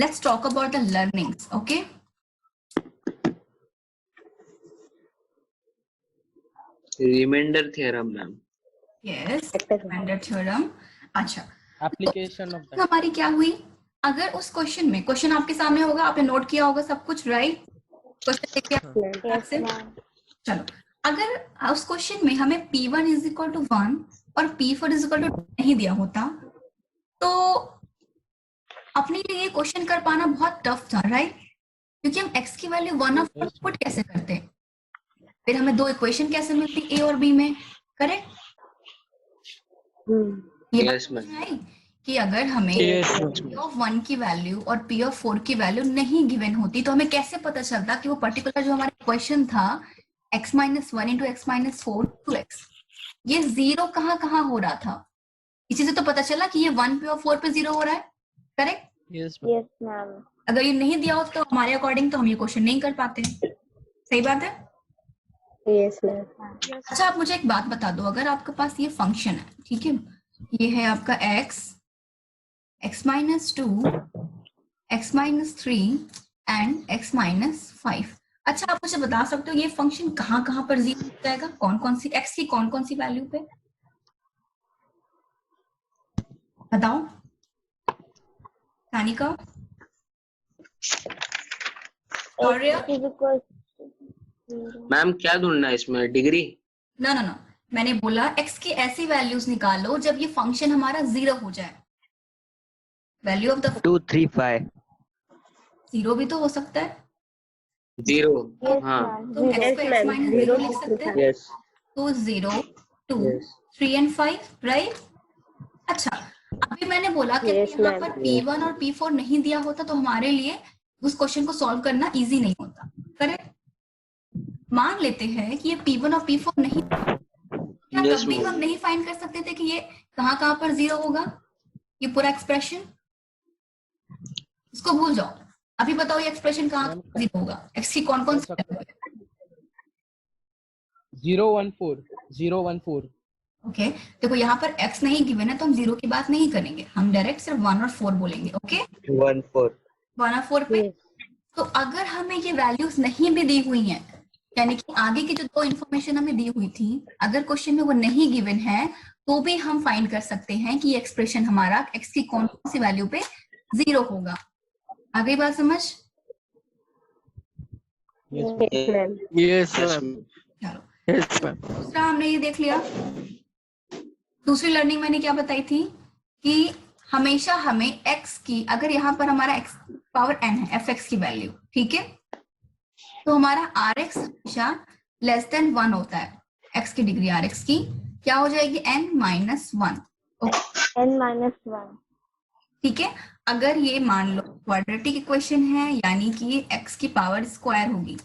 let's talk about the learnings. Okay, remainder theorem ma'am. yes, remainder theorem. अच्छा, application of that. हमारी क्या हुई, अगर उस क्वेश्चन में, क्वेश्चन आपके सामने होगा, आपने नोट किया होगा सब कुछ, राइट? क्वेश्चन देखिए, चलो, अगर उस क्वेश्चन में हमें P1 इज इक्वल टू 1 और P4 इज इक्वल टू नहीं दिया होता, तो अपने लिए ये क्वेश्चन कर पाना बहुत टफ था, राइट? क्योंकि हम x की वैल्यू 1 और 4 पुट कैसे करते हैं, फिर हमें दो इक्वेशन कैसे मिलती A और B में, करेक्ट? ये बात समझ में आई कि अगर हमें P ऑफ 1 की वैल्यू और P ऑफ 4 की वैल्यू नहीं गिवन होती, तो हमें कैसे पता चलता कि वो पर्टिकुलर जो हमारा क्वेश्चन था x minus 1 into x minus 4 2x, ये जीरो कहाँ कहाँ हो रहा था? इसी से तो पता चला कि ये 1 पे और 4 पे जीरो हो रहा है, करेक्ट? Yes ma'am. अगर ये नहीं दिया होता तो हमारे अकॉर्डिंग तो हम ये क्वेश्चन नहीं कर पाते, सही बात है? Yes ma'am. अच्छा, आप मुझे एक बात बता दो, अगर आपके पास ये फंक्शन है, ठीक है, ये है आपका x minus 2, x minus 3 and x minus 5. अच्छा, आप मुझे बता सकते हो ये फंक्शन कहाँ कहाँ पर जीरो हो जाएगा, कौन कौन सी x की कौन कौन सी वैल्यू पे, बताओ तानिका और मैम क्या ढूंढना है इसमें, डिग्री? ना ना ना, मैंने बोला x की ऐसी वैल्यूज निकालो जब ये फंक्शन हमारा जीरो हो जाए. Value of the 2 3 5. जीरो भी तो हो सकता है, जीरो. हाँ. तो x को x माइनस जीरो लिख सकते हैं. यस. तो 0 2 Yes. 3 and 5, right? अच्छा, अभी मैंने बोला कि Yes, यहाँ ma'am. पर P1 और P4 नहीं दिया होता तो हमारे लिए उस क्वेश्चन को सॉल्व करना इजी नहीं होता, करेक्ट? मान लेते हैं कि ये P1 और P4 नहीं, क्या Yes, कभी ma'am. हम नहीं फाइंड कर सकते थे कि ये कहाँ कहाँ पर जीरो होगा, ये पूरा एक्सप्रेशन? इसको भूल जाओ, अभी बताओ ये एक्सप्रेशन कहाँ जीरो होगा, x की कौन कौन सी वैल्यू है? 0 1 4 0 1 4. ओके, देखो यहाँ पर x नहीं गिवन है तो हम जीरो की बात नहीं करेंगे, हम डायरेक्ट सिर्फ 1 और 4 बोलेंगे. ओके, 1 4. 1 और 4 पे. तो अगर हमें ये वैल्यूज नहीं भी दी हुई हैं, यानी कि आगे की जो दो इन्फॉर्मेशन हमें दी हुई थी, अगर क्वेश्चन में वो नहीं गिवन है, तो भी हम फाइंड कर सकते हैं कि ये एक्सप्रेशन हमारा x की कौन कौन सी वैल्यू पे जीरो होगा. आ गई बात समझ? Yes ma'am. Yes, Yes, ma'am. चलो, Yes, ma'am. दूसरा हमने ये देख लिया. दूसरी लर्निंग मैंने क्या बताई थी कि हमेशा हमें x की, अगर यहाँ पर हमारा x पावर n है, fx की वैल्यू, ठीक है, तो हमारा rx हमेशा लेस देन 1 होता है. x की डिग्री rx की क्या हो जाएगी, n माइनस 1. n minus 1. ठीक है, अगर ये मान लो क्वाड्रेटिक इक्वेशन है, यानी कि x की पावर स्क्वायर होगी,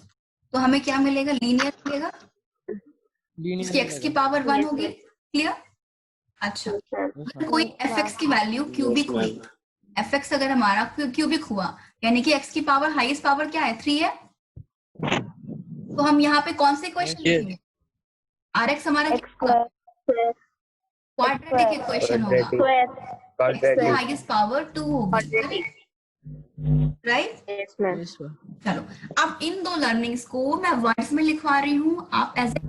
तो हमें क्या मिलेगा, लीनियर मिलेगा, इसकी x की पावर 1 होगी. क्लियर? अच्छा, अगर कोई fx की वैल्यू क्यूबिक हुई, fx अगर हमारा क्यूबिक हुआ, यानी कि x की पावर हाईएस्ट पावर क्या है, 3 है, तो हम यहाँ पे कौन से इक्वेशन लिखेंगे, rx हमारा क्वाड्रेटिक इक्वेशन होगा, Quadratic. हाईएस्ट पावर 2 होगी, राइट? Yes ma'am. चलो, अब इन दो लर्निंग्स को मैं वर्ड्स में लिखवा रही हूँ, आप ऐसे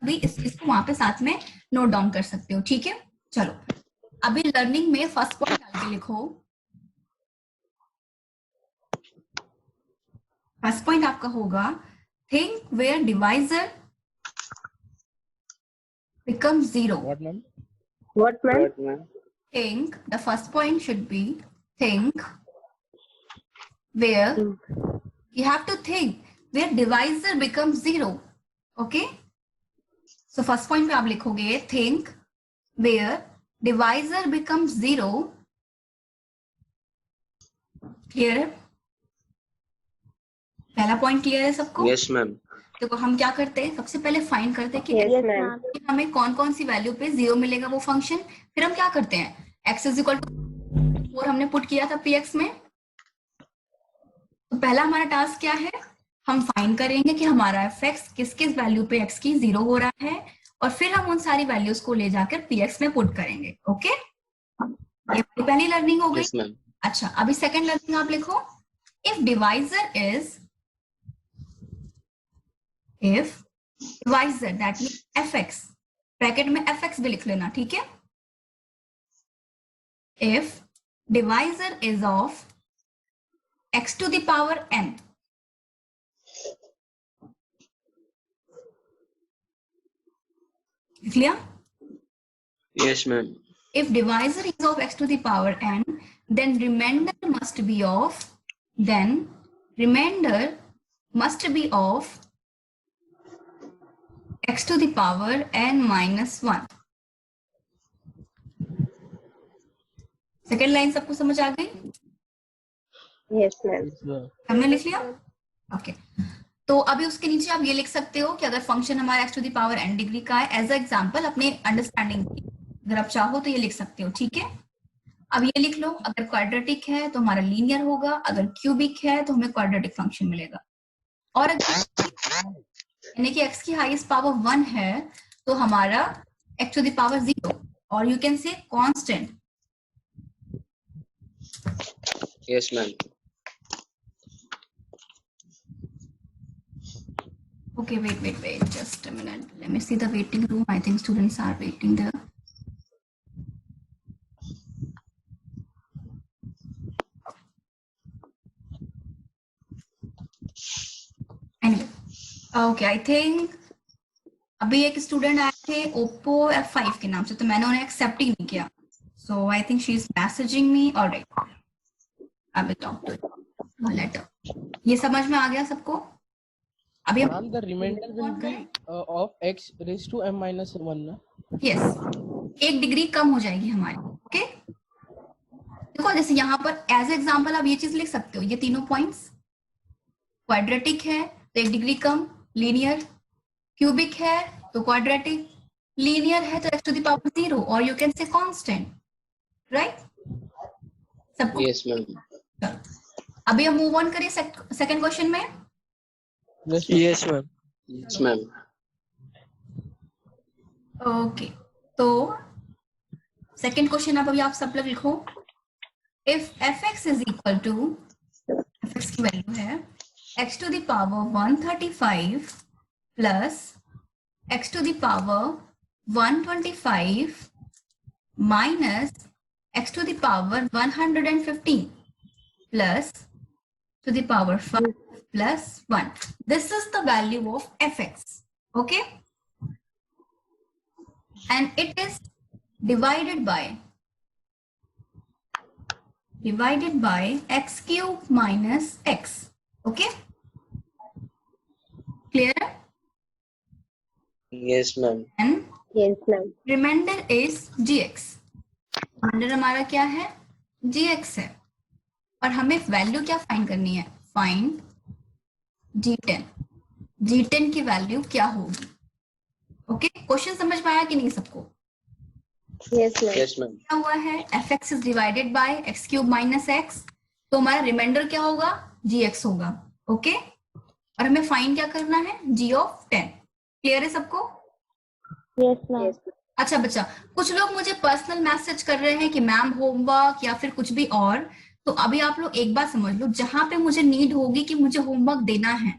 भी इस चीज को वहां पे साथ में नोट डाउन कर सकते हो, ठीक है? चलो, अभी लर्निंग में फर्स्ट पॉइंट डाल के लिखो. फर्स्ट पॉइंट आपका होगा, think where divisor becomes zero. What, ma'am? What ma'am? What, ma'am? Think, the first point should be think where, you have to think where divisor becomes zero. Okay, so first point पे आप लिखोगे think where divisor becomes zero. Clear है? पहला point clear है सबको? Yes, ma'am. देखो, हम क्या करते हैं, सबसे पहले फाइंड करते हैं कि यस मैम. हमें कौन कौन सी वैल्यू पे जीरो मिलेगा वो फंक्शन. फिर हम क्या करते हैं, x इज इक्वल टू 4 हमने पुट किया था px में, तो पहला हमारा टास्क क्या है, हम फाइंड करेंगे कि हमारा fx किस किस वैल्यू पे x की जीरो हो रहा है, और फिर हम उन सारी वैल्यूज को ले जाकर px में पुट करेंगे. ओके, ये पहली लर्निंग हो गई. Yes, ma'am. अच्छा, अभी सेकंड लर्निंग आप लिखो. if divisor that means fx, bracket में fx भी लिख लेना, ठीक है। if divisor is of x to the power n, clear? Yes, ma'am. If divisor is of x to the power n, then remainder must be of x to the power n minus 1. Second line सबको समझ आ गई? Yes, ma'am. हमने लिख लिया? Okay तो अभी उसके नीचे आप ये लिख सकते हो कि अगर फंक्शन हमारा x to the power n degree का है, एज अ एग्जांपल अपने अंडरस्टैंडिंग की, अगर आप चाहो तो ये लिख सकते हो, ठीक है। अब ये लिख लो, अगर क्वाड्रेटिक है तो हमारा लीनियर होगा, अगर क्यूबिक है तो हमें क्वाड्रेटिक फंक्शन मिलेगा, और अगर यानी कि x की हाईएस्ट पावर 1 है तो हमारा x टू द पावर 0, और you can say constant. Yes, ma'am. Okay, wait, just a minute. Let me see the waiting room. I think students are waiting there. Anyway, okay, I think अभी एक student आए थे Oppo F5 के नाम से, तो मैंने उन्हें एक्सेप्ट ही नहीं किया, so I think she is messaging me. All right, I will talk to her later. ये समझ में आ गया सबको? अभी हम Ma'am, the remainder will be of x raised to m minus 1 ना? यस, 1 डिग्री कम हो जाएगी हमारी, ओके। देखो जैसे यहाँ पर एज एग्जांपल आप ये चीज लिख सकते हो, ये तीनों पॉइंट्स क्वाड्रेटिक है तो 1 डिग्री कम, लीनियर, क्यूबिक है तो क्वाड्रेटिक, लीनियर है तो x टू द पावर 0, और you can say constant, right? सबको Yes, ma'am. अभी हम मूव ऑन करें सेकंड क्वेश्चन में। Yes, ma'am. Yes, ma'am. Okay तो सेकंड क्वेश्चन अब अभी आप सब लोग लिखो, if fx is equal to, fx की वैल्यू है x to the power 135 plus x to the power 125 minus x to the power 115 plus to the power 5 plus 1. This is the value of fx, okay? And it is divided by x cube minus x, okay? Clear? Yes, ma'am. And Yes, ma'am. remainder is gx. remainder हमारा क्या है? gx है, और हमें value क्या find करनी है? Find g10. g10 की वैल्यू क्या होगी? ओके, क्वेश्चन समझ में आया कि नहीं सबको? Yes, ma'am. Yes, ma'am. क्या हुआ है? fx is divided by x cube minus x, तो हमारा रिमाइंडर क्या होगा? gx होगा, ओके। और हमें फाइंड क्या करना है? g of 10. क्लियर है सबको? Yes, ma'am. अच्छा बच्चा, कुछ लोग मुझे पर्सनल मैसेज कर रहे हैं कि मैम होमवर्क या फिर कुछ भी और, तो अभी आप लोग एक बात समझ लो, जहां पे मुझे नीड होगी कि मुझे होमवर्क देना है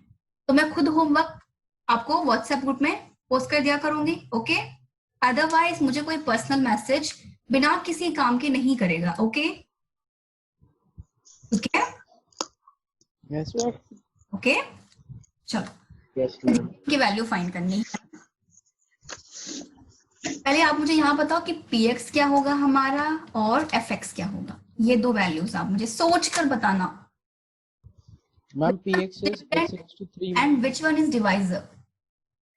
तो मैं खुद होमवर्क आपको व्हाट्सएप ग्रुप में पोस्ट कर दिया करूंगी, ओके। अदरवाइज मुझे कोई पर्सनल मैसेज बिना किसी काम के नहीं करेगा, okay okay Yes. Yes. Okay. चलो Yes, ma'am. की वैल्यू फाइंड करनी है। पहले आप मुझे यहाँ बताओ कि px क्या होगा हमारा और fx क्या होगा। ये दो वैल्यूज आप मुझे सोच कर बताना। Ma'am, px is x raised to 3. And which one is divisor,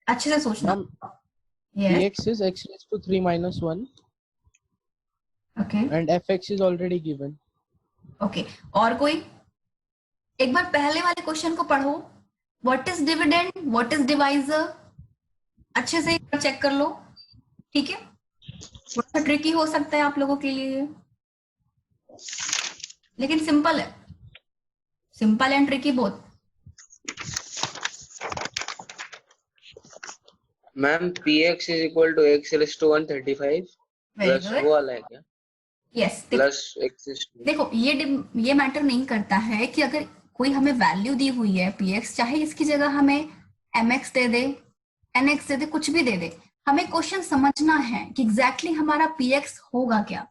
अच्छे से सोचना। Ma'am, yes px is x raised to 3 minus 1 okay and fx is already given. Okay. और कोई एक बार पहले वाले क्वेश्चन को पढ़ो, what is dividend, what is divisor, अच्छे से एक बार चेक कर लो, ठीक है। थोड़ा सा ट्रिकी हो सकता है आप लोगों के लिए, लेकिन सिंपल है, simple and tricky both. Ma'am px is equal to x raised to 135 very plus good, वो वाला है क्या? Yes. Plus x is to देखो ये मैटर नहीं करता है कि अगर कोई हमें वैल्यू दी हुई है px, चाहे इसकी जगह हमें mx दे दे, nx दे दे, कुछ भी दे दे, हमें क्वेश्चन समझना है कि एग्जैक्टली हमारा px होगा क्या.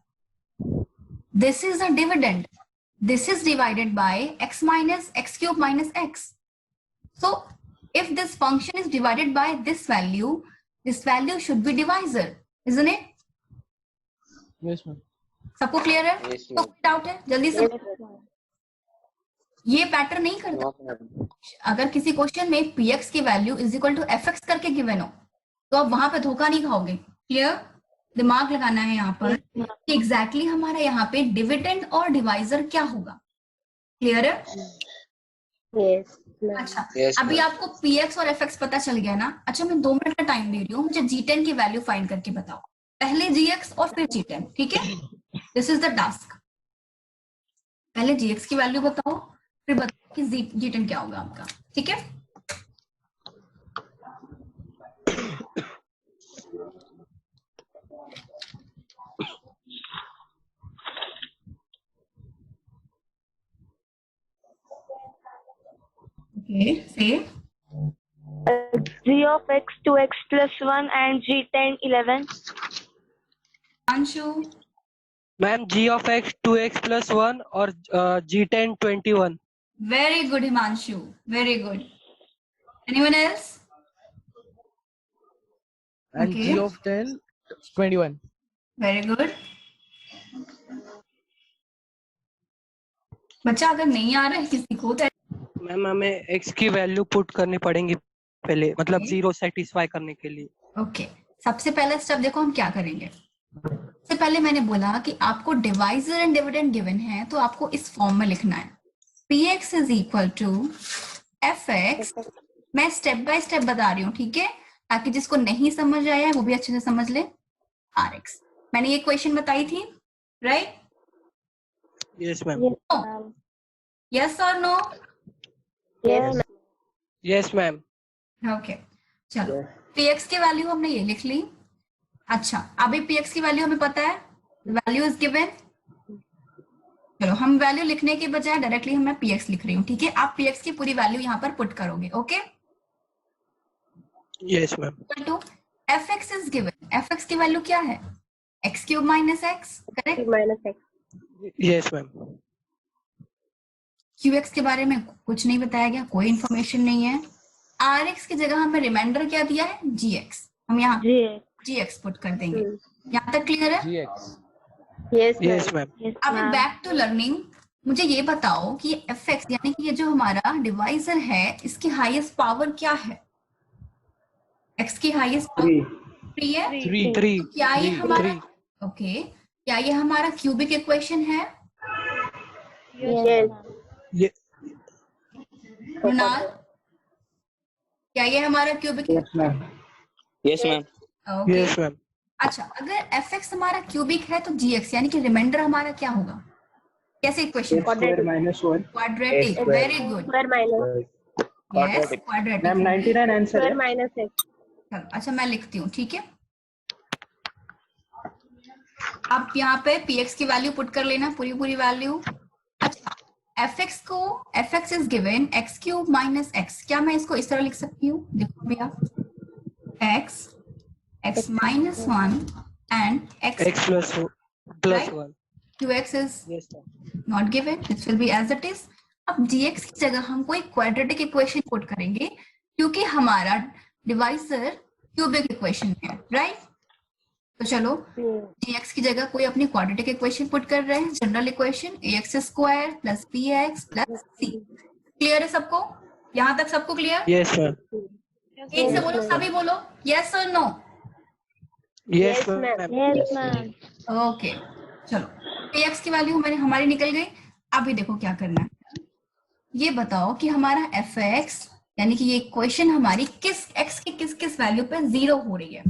This is a dividend, this is divided by x minus x cube minus x. So if this function is divided by this value should be divisor, isn't it? Yes, ma'am. सबको clear है? Yes, तो ma'am. Doubt है? जल्दी से. ये pattern नहीं करता. No, ma'am. अगर किसी क्वेश्चन में px की value is equal to fx करके गिवन हो तो आप वहां पे धोखा नहीं खाओगे. क्लियर? दिमाग लगाना है यहाँ पर कि एग्जैक्टली हमारा यहाँ पे डिविडेंड और डिवाइजर क्या होगा. क्लियर है? Yes, ma'am. अच्छा, Yes, अभी ma'am. आपको px और fx पता चल गया ना. अच्छा, मैं 2 मिनट का टाइम दे रही हूँ, मुझे g10 की वैल्यू फाइंड करके बताओ. पहले gx और फिर g10. ठीक है? This is the task. पहले gx की वैल्यू बताओ, फिर बताओ कि g10 क्या होगा आपका. ठीक है? ओके, से g of x 2x plus 1 and g10 11. Anshu. Ma'am g of x 2x plus 1 और g10 21. Very good Himanshu, very good. Anyone else? And Okay. g of 10 21. Very good. बच्चा अगर नहीं आ रहा है किसी को तो मैम हमें x की वैल्यू पुट करनी पड़ेगी पहले, मतलब Okay. 0 सेटिस्फाई करने के लिए. ओके. सबसे पहला स्टेप देखो हम क्या करेंगे. सबसे पहले मैंने बोला कि आपको डिवाइजर एंड डिविडेंड गिवन है तो आपको इस फॉर्म में लिखना है. px is equal to fx. मैं स्टेप बाय स्टेप बता रही हूँ, ठीक है, ताकि जिसको नहीं समझ आया है वो भी अच्छे से समझ ले. rx. मैंने ये क्वेश्चन बताई थी, right? Yes ma'am. Yes, ma'am. Yes और no? Yes, ma'am. Yes ma'am. Okay, चलो. px की वैल्यू हमने ये लिख ली. अच्छा, अभी px की वैल्यू हमें पता है, वैल्यू इज गिवन. चलो, हम वैल्यू लिखने के बजाय डायरेक्टली मैं px लिख रही हूँ. ठीक है? आप px की पूरी वैल्यू यहाँ पर पुट करोगे. Okay? Yes ma'am. To fx is given. fx की वैल्यू क्या है? x cube minus x. Correct? Minus x. Yes ma'am. qx के बारे में कुछ नहीं बताया गया, कोई इंफॉर्मेशन नहीं है. rx की जगह हमें रिमाइंडर क्या दिया है? gx. हम यहाँ g gx पुट कर देंगे. यहाँ तक क्लियर है? Gx. Yes, ma'am. Yes ma'am. yes, अब ma'am. Back to learning. मुझे ये बताओ कि fx यानी कि ये जो हमारा डिवाइजर है इसकी हाईएस्ट पावर क्या है? x की हाईएस्ट पावर 3 है. 3. 3. क्या ये हमारा 3. ओके, क्या ये हमारा क्यूबिक इक्वेशन है? Yes. ये रुनाल, क्या ये हमारा cubic? Yes, ma'am. Okay. Yes ma'am. अच्छा, अगर fx हमारा क्यूबिक है तो gx यानी कि रिमाइंडर हमारा क्या होगा? कैसे equation? Quadratic. Quadratic. Very good. Square minus. Yes, quadratic. 99 answer Square है. minus x. चलो, अच्छा मैं लिखती हूँ. ठीक है? आप यहाँ पे px की वैल्यू पुट कर लेना, पूरी वैल्यू. अच्छा, fx को fx is given x cube minus x. क्या मैं इसको इस तरह लिख सकती हूँ? देखो भैया, x minus 1 and x x plus Right? 1. qx is yes ma'am. not given. This will be as it is. अब dx की जगह हम कोई क्वाड्रेटिक इक्वेशन पुट करेंगे क्योंकि हमारा डिवाइजर क्यूबिक इक्वेशन है, राइट? तो चलो, dx की जगह कोई अपनी क्वाड्रेटिक इक्वेशन पुट कर रहे हैं. General equation ax square plus bx plus c. Clear है सबको? यहाँ तक सबको क्लियर? Yes ma'am. एक से बोलो, सभी बोलो, यस और no. Yes ma'am. Ma'am. Yes, ma'am. Okay, चलो. ax की वैल्यू हमारी हमारी निकल गई. अभी देखो क्या करना है. ये बताओ कि हमारा fx यानी कि ये इक्वेशन हमारी किस x की किस वैल्यू पे 0 हो रही है?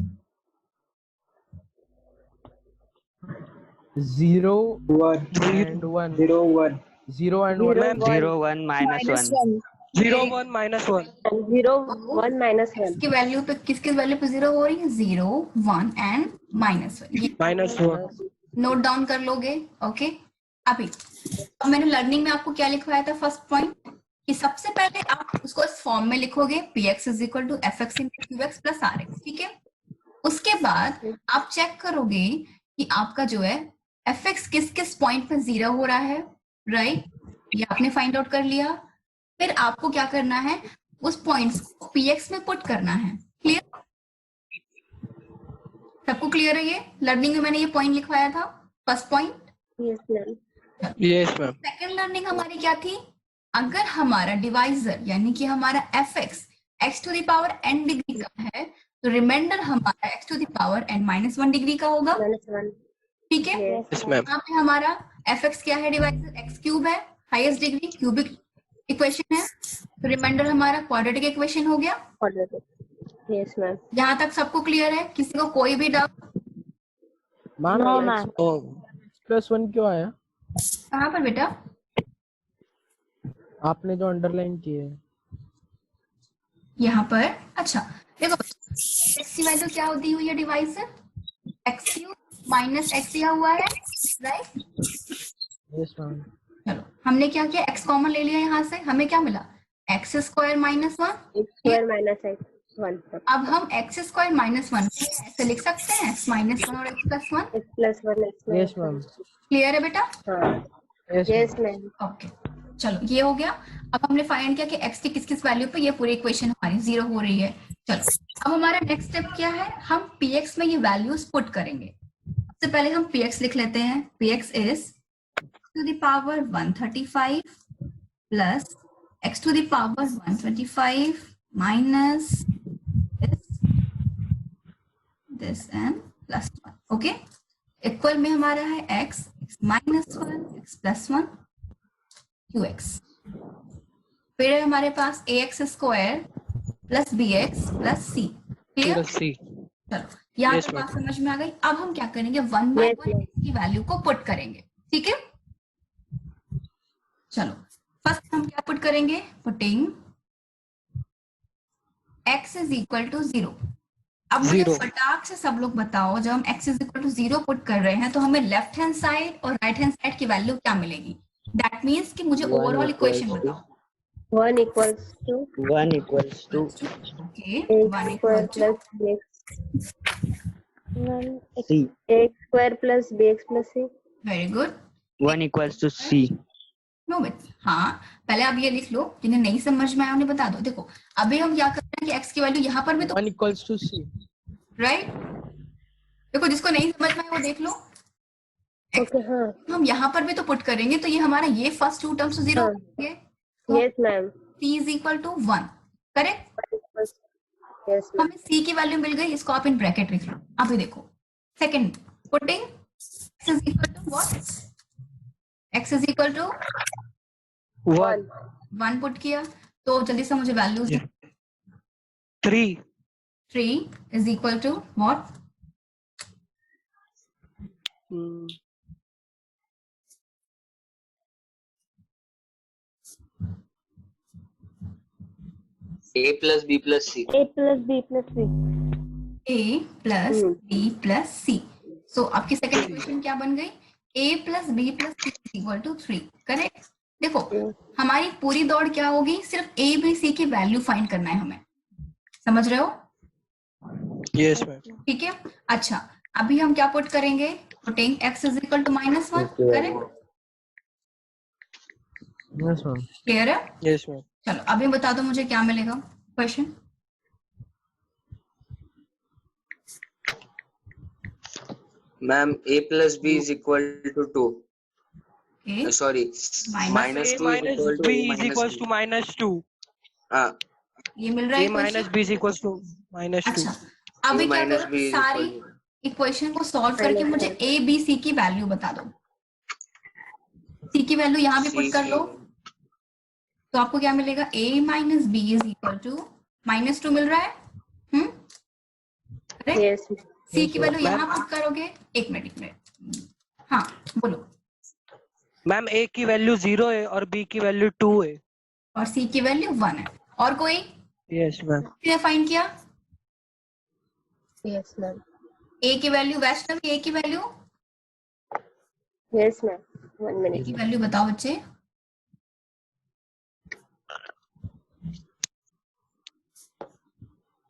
0 1 and 1. 0 1 0 and 1. Ma'am 0 1 minus 1. 0 1 minus 1. And 0 1 minus 1. इसकी वैल्यू पे किस वैल्यू पे 0 हो रही है? 0 1 एंड -1. Minus 1. नोट डाउन कर लोगे. ओके, अभी अब मैंने लर्निंग में आपको क्या लिखवाया था? फर्स्ट पॉइंट कि सबसे पहले आप उसको इस फॉर्म में लिखोगे px is equal to fx into qx plus rx, ठीक है। उसके बाद आप चेक करोगे कि आपका जो है fx किस किस पॉइंट पे 0 हो रहा है, राइट, ये आपने फाइंड आउट कर लिया। फिर आपको क्या करना है, उस पॉइंट्स को px में पुट करना है। क्लियर? सबको क्लियर है? ये लर्निंग में मैंने ये पॉइंट लिखवाया था, first point. Yes, ma'am. Yes, ma'am. Second learning हमारी क्या थी, अगर हमारा डिवाइजर यानी कि हमारा fx x to the power n degree का है तो रिमाइंडर हमारा x to the power n minus 1 degree का होगा, -1. ठीक है। Yes. Yes, ma'am. यहाँ पे हमारा fx क्या है, डिवाइजर x क्यूब है, हाईएस्ट डिग्री क्यूबिक इक्वेशन है, तो रिमाइंडर हमारा क्वाड्रेटिक इक्वेशन हो गया। Quadratic. Yes, ma'am. यहाँ तक सबको क्लियर है? किसी को कोई भी डाउट? Ma'am No, ma'am. +1 क्यों आया? कहाँ पर बेटा? आपने जो अंडरलाइन किए है। यहाँ पर। अच्छा देखो x की वैल्यू क्या होती हुई है divisor, x cube minus x दिया हुआ है, राइट। Yes ma'am. चलो हमने क्या किया, x कॉमन ले लिया यहाँ से, हमें क्या मिला, x square minus 1। X square minus X 1. अब हम x स्क्वायर माइनस 1 ऐसे लिख सकते हैं, x माइनस 1 और x plus 1। X plus 1 X minus yes ma'am. Clear है बेटा? हाँ. Yes, ma'am. ओके चलो ये हो गया। अब हमने फाइंड किया कि x की किस किस वैल्यू पे ये पूरी इक्वेशन हमारी 0 हो रही है। चलो अब हमारा नेक्स्ट स्टेप क्या है, हम px में ये वैल्यूज पुट करेंगे। सबसे पहले हम px लिख लेते हैं, px is to the power 135 plus x to the power 125 minus this and plus 1, okay. Equal में हमारा है x minus 1 x plus 1 qx। फिर है हमारे पास ax square plus bx plus c। Clear? C. चलो यहाँ Yes, तक बात ma'am. समझ में आ गई। अब हम क्या करेंगे, 1 बाय Yes, 1 ma'am. की वैल्यू को पुट करेंगे, ठीक है। चलो फर्स्ट हम क्या पुट करेंगे, putting x is equal to 0। अब मुझे 0. फटाक से सब लोग बताओ, जब हम x is equal to 0 put कर रहे हैं तो हमें लेफ्ट हैंड साइड और राइट हैंड साइड की वैल्यू क्या मिलेगी। दैट मीन्स कि मुझे 1 ओवरऑल इक्वेशन equals to- बताओ। 1 equals to 1 equals to okay X 1 square equal to plus BX. 1 c, X square plus BX plus C. Very good 1 equals to c, no but हाँ पहले आप ये लिख लो, जिन्हें नहीं समझ में आया उन्हें बता दो। देखो अभी हम क्या कर रहे हैं कि x की वैल्यू यहाँ पर भी तो 1 equals to C. राइट, देखो जिसको नहीं समझ में आया वो देख लो। Okay, हाँ. हम यहाँ पर भी तो पुट करेंगे तो ये हमारा ये फर्स्ट टू टर्म्स 0 हाँ. होंगे, Yes, ma'am. c is equal to 1, correct. Yes, ma'am. हमें c की वैल्यू मिल गई, इसको आप इन ब्रैकेट लिख लो। अभी देखो second putting x is equal to what, x is equal to 1. 1 put किया तो जल्दी से मुझे values. Yeah. 3. 3 is equal to what, a plus b plus c, A plus B plus C. a plus Hmm. b plus c। So आपकी second equation क्या बन गई, a plus b plus c equal to 3, correct. देखो हमारी पूरी दौड़ क्या होगी, सिर्फ a b c की वैल्यू फाइंड करना है हमें, समझ रहे हो? Yes, ma'am. ठीक है। अच्छा अभी हम क्या पुट करेंगे, putting x is equal to minus 1, correct. Yes ma'am. Clear है? Yes, ma'am. चलो अभी बता दो मुझे क्या मिलेगा question. ma'am, a plus b is equal to 2. Okay Sorry, minus A 2 is minus equal to B a is minus equals b. to minus 2. हाँ, ये मिल रहा है A minus equation? B is equals to minus 2. अच्छा अभी a क्या minus करो, b is सारी equal to equation को सॉल्व करके मुझे a b c की वैल्यू बता दो। c की वैल्यू यहाँ पे पुट कर लो तो आपको क्या मिलेगा, a minus B is equal to -2 मिल रहा है। करेक्ट। Yes, ma'am. c की वैल्यू यहाँ पुट करोगे, एक मिनट हाँ बोलो। मैम A की वैल्यू 0 है और B की वैल्यू 2 है. और c की वैल्यू 1 है। और कोई Yes, मैम. किसने फाइंड किया? Yes, ma'am. a की वैल्यू, वैष्णव a की value, Yes, ma'am. 1 a minute. की वैल्यू बताओ बच्चे।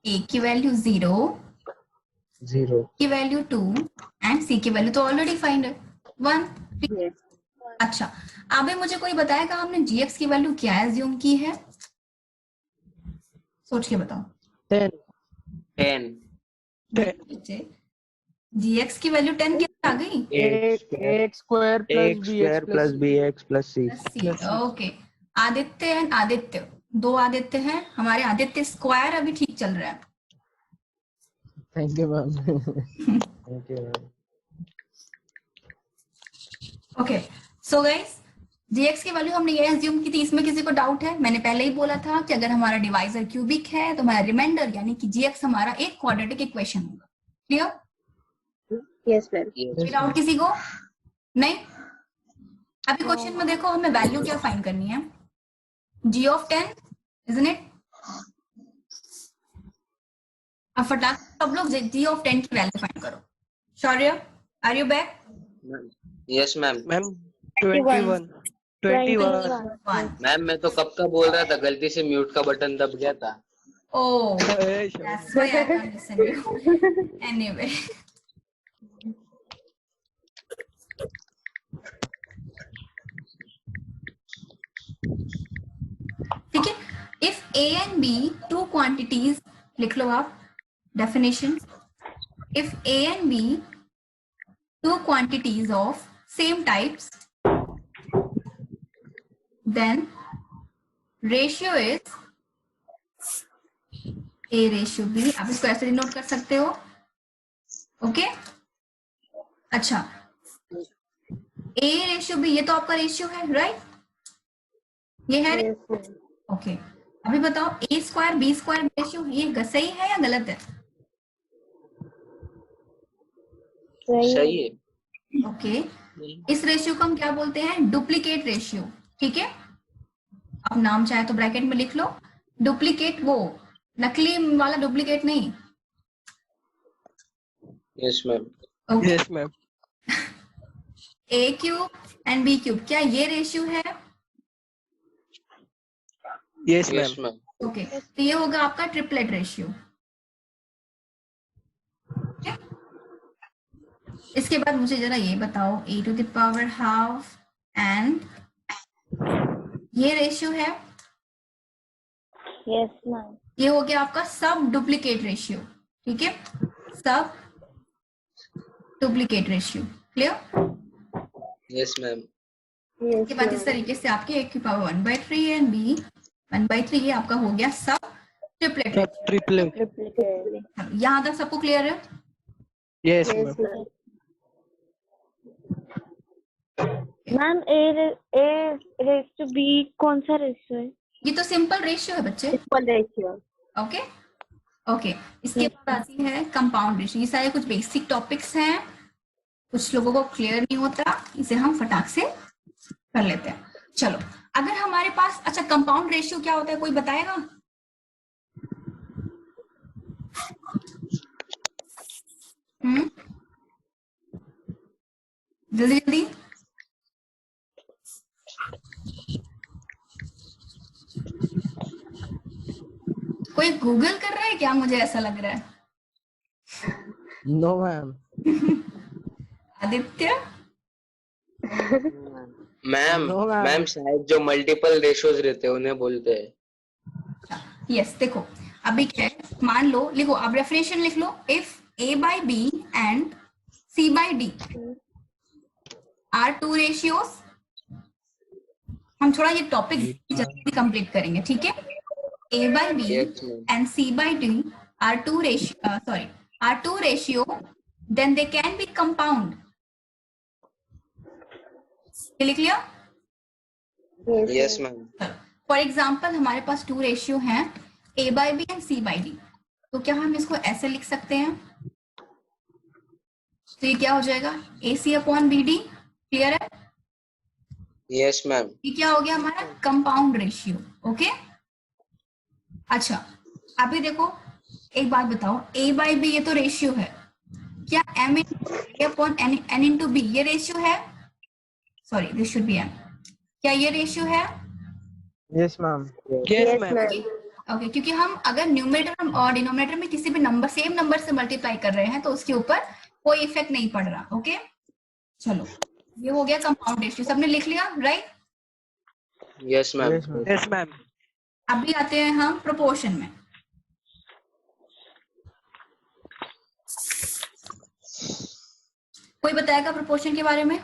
A की वैल्यू 0, 0. की वैल्यू 2 एंड C की वैल्यू तो ऑलरेडी फाइंड है 1. Yes. अच्छा, अभी मुझे कोई बताएगा हमने gx की वैल्यू क्या एज्यूम की है? सोच के बताओ. 10. 10. gx की वैल्यू 10 क्या आ गई? 8 square plus X square bx plus bx plus c. Okay. Aditya and Aditya, 2 Aditya हैं हमारे. आदित्य स्क्वायर अभी ठीक चल रहा है. Thank you, ma'am. Thank you, ma'am. Okay, so guys gx की वैल्यू हमने ये एज्यूम की थी. इसमें किसी को डाउट है? मैंने पहले ही बोला था कि अगर हमारा डिवाइजर क्यूबिक है तो हमारा रिमाइंडर यानी कि gx हमारा एक क्वाड्रेटिक इक्वेशन होगा. क्लियर? Yes, ma'am. Yes. कोई डाउट किसी को? नहीं. अभी क्वेश्चन में देखो हमें वैल्यू क्या फाइंड करनी है. g of 10, isn't it? अब फटाक सब लोग g of 10 की वैल्यू फाइंड करो. Shaurya, are you back? Yes, ma'am. Ma'am 21 21 1. Ma'am मैं तो कब का बोल रहा था, गलती से म्यूट का बटन दब गया था. Oh, that's why I can't listen you. Anyway. ठीक है. If A and B two quantities, लिख लो आप definition. If A and B two quantities of same types, then ratio is A ratio B. आप इसको ऐसे नोट कर सकते हो. ओके. अच्छा, A रेशियो B ये तो आपका रेशियो है, राइट? ये है. Yes, ma'am. ओके. अभी बताओ A square B square ratio ये सही है या गलत है? सही है. ओके. इस रेशियो को हम क्या बोलते हैं? Duplicate ratio. ठीक है. आप नाम चाहे तो ब्रैकेट में लिख लो. डुप्लीकेट, वो नकली वाला डुप्लीकेट नहीं. Yes, ma'am. Okay. Yes ma'am. A cube and B cube क्या ये रेशियो है? Yes Yes, ma'am. ma'am. Okay. तो ये होगा आपका ट्रिपलेट रेशियो. इसके बाद मुझे जरा ये बताओ a to the power half and ये रेशियो है. Yes, ma'am. ये हो गया आपका सब डुप्लीकेट रेशियो. ठीक है. सब duplicate ratio. Clear? Yes, ma'am. Yes, इसके बाद इस ma'am. तरीके से आपके a की पावर 1/3 एंड b 1/3 ये आपका हो गया सब ट्रिपलेट. ट्रिपलेट. Triplet. यहाँ तक सबको क्लियर है? Yes Yes, ma'am. ma'am. Ma'am, A raised to B कौन सा रेशियो है? ये तो सिंपल रेशियो है बच्चे. Equal ratio. ओके. ओके. इसके बाद आती है कंपाउंड रेशियो. ये सारे कुछ बेसिक टॉपिक्स हैं, कुछ लोगों को क्लियर नहीं होता, इसे हम फटाक से कर लेते हैं. चलो, अगर हमारे पास, अच्छा कंपाउंड रेशियो क्या होता है कोई बताएगा? जल्दी जल्दी. कोई गूगल कर रहा है क्या? मुझे ऐसा लग रहा है. No, ma'am. Aditya, ma'am No, ma'am. Ma'am शायद जो मल्टीपल रेशियोज रहते हैं उन्हें बोलते हैं. यस. देखो अभी क्या है, मान लो, लिखो आप डेफिनेशन लिख लो. If A by B and C by D are two ratios, हम थोड़ा ये टॉपिक जल्दी कंप्लीट करेंगे. ठीक है. A by B Yes, ma'am. and C by D are two ratio, then they can be compound. ये लिख लिया? Yes, ma'am. फॉर एग्जाम्पल हमारे पास टू रेशियो हैं A by B and C by D. तो क्या हम इसको ऐसे लिख सकते हैं? तो ये क्या हो जाएगा? AC upon BD. क्लियर है? Yes, ma'am. ये क्या हो गया हमारा? Compound ratio. ओके. अच्छा, अभी देखो एक बात बताओ, A by B ये तो रेशियो है. क्या M upon N into B ये रेशियो है? Sorry, this should be M. क्या ये रेशियो है? Yes, ma'am. Yes Yes, ma'am. ma'am. Okay, क्योंकि हम अगर न्यूमरेटर और डिनोमिनेटर में किसी भी नंबर सेम नंबर से मल्टीप्लाई कर रहे हैं तो उसके ऊपर कोई इफेक्ट नहीं पड़ रहा। ओके, चलो ये हो गया कंपाउंड रेशियो, सबने लिख लिया right? Yes, ma'am. Yes, ma'am. अभी आते हैं हम प्रोपोर्शन में। कोई बताएगा प्रोपोर्शन के बारे में?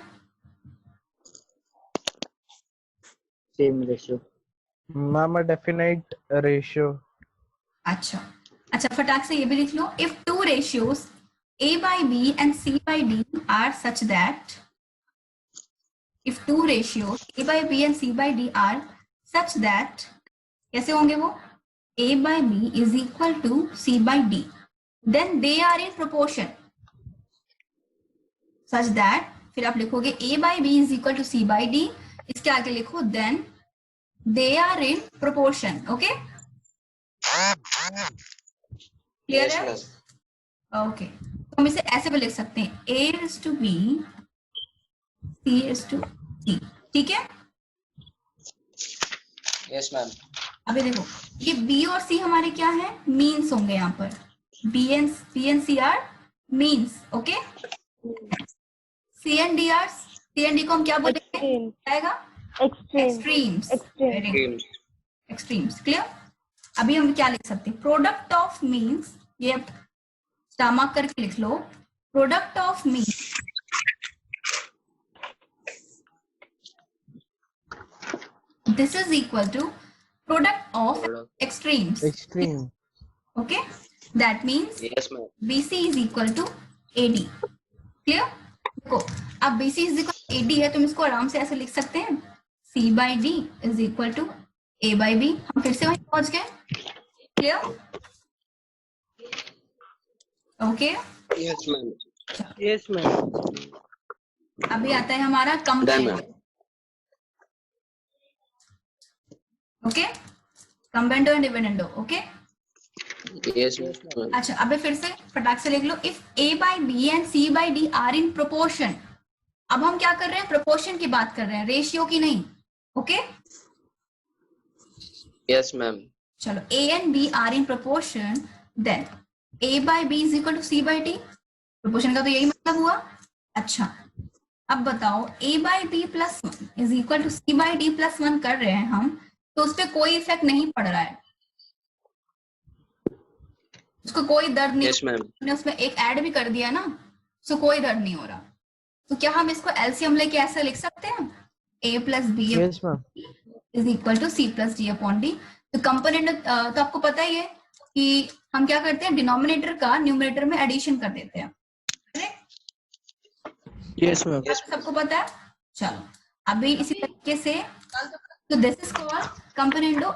Same ratio. Ma'am, a definite ratio. अच्छा अच्छा, फटाक से ये भी लिख लो। If two ratios A by B and C by D are such that, if two ratios A by B and C by D are such that, कैसे होंगे वो? A by B is equal to C by D, then they are in proportion such that, फिर आप लिखोगे A by B is equal to C by D, इसके आगे लिखो then they are in proportion। Okay, clear Yes, है? ma'am. Okay, तो हम इसे ऐसे भी लिख सकते हैं A is to B, C is to D, ठीक है? Yes, ma'am. अभी देखो ये B और C हमारे क्या है? मीन्स होंगे यहाँ पर। B and C are means. Okay, C and D को हम क्या बोलेंगे? Extreme. आएगा Extreme. Extremes. Extreme. Very good, Same. Extremes. Clear? अभी हम क्या लिख सकते हैं? प्रोडक्ट ऑफ मीन्स, ये स्टार मार्क करके लिख लो। Product of means this is equal to product of extremes। Extreme. Okay, that means Yes, ma'am. BC is equal to AD। Clear? देखो अब BC is equal to AD है, तुम इसको आराम से ऐसे लिख सकते हैं C by D is equal to A by B। हम फिर से वहीं पहुंच गए। Clear? Okay, Yes, ma'am. Yes, ma'am. अभी आता है हमारा Done, comparative. ma'am. Okay, comparative and dividendo. Okay, Yes, ma'am. अच्छा अबे फिर से फटाक से लिख लो। If A by B and C by D are in proportion. अब हम क्या कर रहे हैं? प्रोपोर्शन की बात कर रहे हैं, रेशियो की नहीं। Okay, Yes, ma'am. चलो A and B are in proportion, then A by B is equal to C by D। Proportion का तो यही मतलब हुआ। अच्छा अब बताओ A by B plus 1 is equal to C by D plus 1 कर रहे हैं हम, तो उस पर कोई इफेक्ट नहीं पड़ रहा है, उसको कोई दर्द नहीं। Yes, ma'am. हमने उसमें एक ऐड भी कर दिया ना, उसको कोई दर्द नहीं हो रहा। तो क्या हम इसको एलसीएम लेके ऐसे लिख सकते हैं? A plus B Yes, ma'am. is equal to C plus D upon D। तो कंपोनेंट तो आपको पता ही है कि हम क्या करते हैं? डिनोमिनेटर का न्यूमरेटर में एडिशन कर देते हैं। Yes, ma'am. सबको पता है? चलो अभी इसी तरीके से, तो दिस इज कॉल्ड कंपोनेंडो।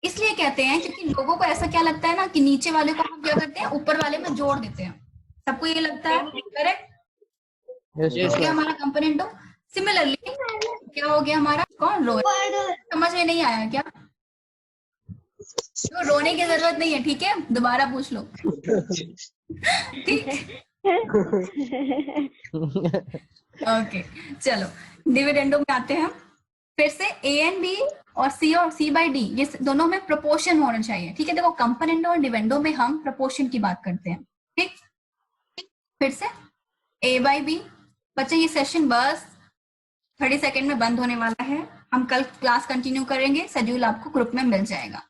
इसलिए कहते हैं क्योंकि लोगों को ऐसा क्या लगता है ना कि नीचे वाले को हम क्या करते हैं? ऊपर वाले में जोड़ देते हैं। सबको ये लगता है, करेक्ट? Yes, हो गया हमारा कंपोनेंडो। सिमिलरली क्या हो गया हमारा? कौन रो? समझ में नहीं आया क्या? तो रोने की जरूरत नहीं है, ठीक है? दोबारा पूछ लो। ठीक, ओके, चलो डिविडेंडो में आते हैं हम फिर से। A एंड B और C बाई D ये दोनों में प्रोपोर्शन होना चाहिए। ठीक है, देखो कंपोनेंडो और डिविडेंडो में हम प्रोपोर्शन की बात करते हैं। ठीक, फिर से A बाई B। बच्चे ये सेशन बस 30 सेकेंड में बंद होने वाला है। हम कल क्लास कंटिन्यू करेंगे, शेड्यूल आपको ग्रुप में मिल जाएगा।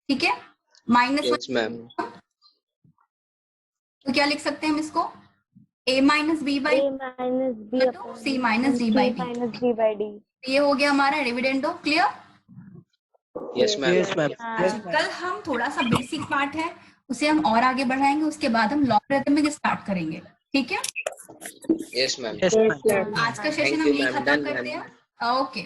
ठीक है, -1। Yes, ma'am. तो क्या लिख सकते हैं हम इसको? A minus B by A minus B upon C minus D by D। minus D by D। ये हो गया हमारा dividendo. Clear? Yes, ma'am. Yes, ma'am. अच्छा, कल हम थोड़ा सा बेसिक पार्ट है उसे हम और आगे बढ़ाएंगे, उसके बाद हम लॉगरिथमिक स्टार्ट करेंगे। ठीक है, Yes, ma'am. Yes, ma'am. आज का सेशन Thank हम you, यही ma'am. खत्म Done, करते ma'am. हैं। ओके।